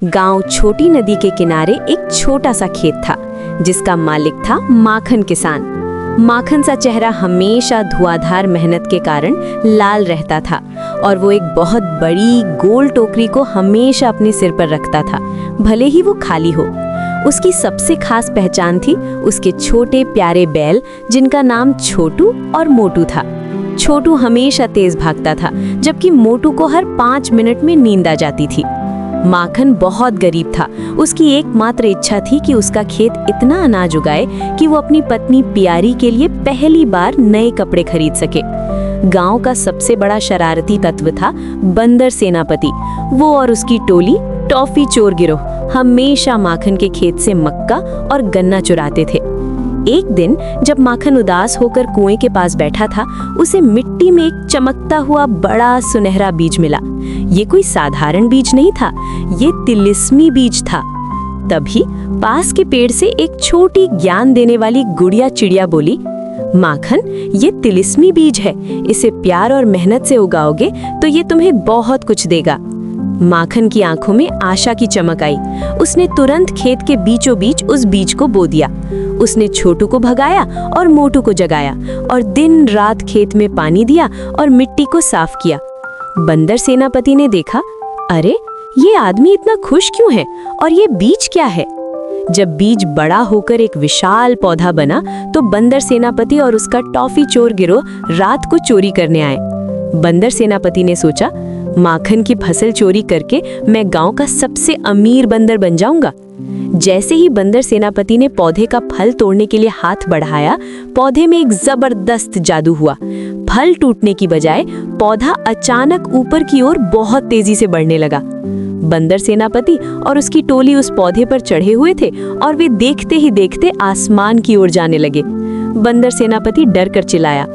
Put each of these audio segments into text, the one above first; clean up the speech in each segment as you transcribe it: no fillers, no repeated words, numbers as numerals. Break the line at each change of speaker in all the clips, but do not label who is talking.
गांव छोटी नदी के किनारे एक छोटा सा खेत था जिसका मालिक था माखन किसान। माखन सा चेहरा हमेशा धुआंधार मेहनत के कारण लाल रहता था और वो एक बहुत बड़ी गोल टोकरी को हमेशा अपने सिर पर रखता था, भले ही वो खाली हो। उसकी सबसे खास पहचान थी उसके छोटे प्यारे बैल जिनका नाम छोटू और मोटू था। छोटू हमेशा तेज भागता था जबकि मोटू को हर 5 मिनट में नींद आ जाती थी। माखन बहुत गरीब था। उसकी एकमात्र इच्छा थी कि उसका खेत इतना अनाज उगाए कि वो अपनी पत्नी प्यारी के लिए पहली बार नए कपड़े खरीद सके। गांव का सबसे बड़ा शरारती तत्व था बंदर सेनापति। वो और उसकी टोली टॉफी चोर गिरोह हमेशा माखन के खेत से मक्का और गन्ना चुराते थे। एक दिन जब माखन उदास होकर कुएं के पास बैठा था, उसे मिट्टी में एक चमकता हुआ बड़ा सुनहरा बीज मिला। ये कोई साधारण बीज नहीं था, ये तिलिस्मी बीज था। तभी पास के पेड़ से एक छोटी ज्ञान देने वाली गुड़िया चिड़िया बोली, माखन, ये तिलिस्मी बीज है। इसे प्यार और मेहनत से उगाओगे तो ये तुम्हें बहुत कुछ देगा। माखन की आंखों में आशा की चमक आई। उसने तुरंत खेत के बीचों बीच उस बीज को बो दिया। उसने छोटू को भगाया और मोटू को जगाया और दिन रात खेत में पानी दिया और मिट्टी को साफ किया। बंदर सेनापति ने देखा, अरे ये आदमी इतना खुश क्यों है और ये बीज क्या है? जब बीज बड़ा होकर एक विशाल पौधा बना तो बंदर सेनापति और उसका टॉफी चोर गिरोह रात को चोरी करने आए। बंदर सेनापति ने सोचा, माखन की फसल चोरी करके मैं गांव का सबसे अमीर बंदर बन जाऊंगा। जैसे ही बंदर सेनापति ने पौधे का फल तोड़ने के लिए हाथ बढ़ाया, पौधे में एक जबरदस्त जादू हुआ। फल टूटने की बजाय पौधा अचानक ऊपर की ओर बहुत तेजी से बढ़ने लगा। बंदर सेनापति और उसकी टोली उस पौधे पर चढ़े हुए थे और वे देखते ही देखते आसमान की ओर जाने लगे। बंदर सेनापति डर कर चिल्लाया,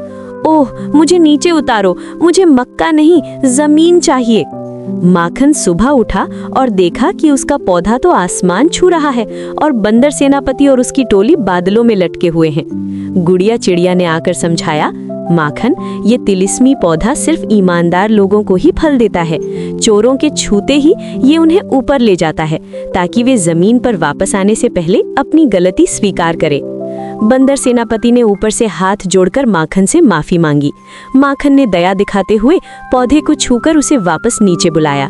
ओह, मुझे नीचे उतारो, मुझे मक्का नहीं, जमीन चाहिए। माखन सुबह उठा और देखा कि उसका पौधा तो आसमान छू रहा है और बंदर सेनापति और उसकी टोली बादलों में लटके हुए हैं। गुड़िया चिड़िया ने आकर समझाया, माखन, ये तिलिस्मी पौधा सिर्फ ईमानदार लोगों को ही फल देता है। चोरों के छूते ही ये उन्हें ऊपर ले जाता है ताकि वे जमीन पर वापस आने से पहले अपनी गलती स्वीकार करें। बंदर सेनापति ने ऊपर से हाथ जोड़कर माखन से माफी मांगी। माखन ने दया दिखाते हुए पौधे को छूकर उसे वापस नीचे बुलाया।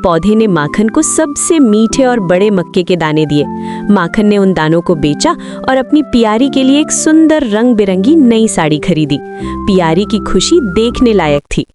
पौधे ने माखन को सबसे मीठे और बड़े मक्के के दाने दिए। माखन ने उन दानों को बेचा और अपनी प्यारी के लिए एक सुंदर रंग बिरंगी नई साड़ी खरीदी। प्यारी की खुशी देखने लायक थी।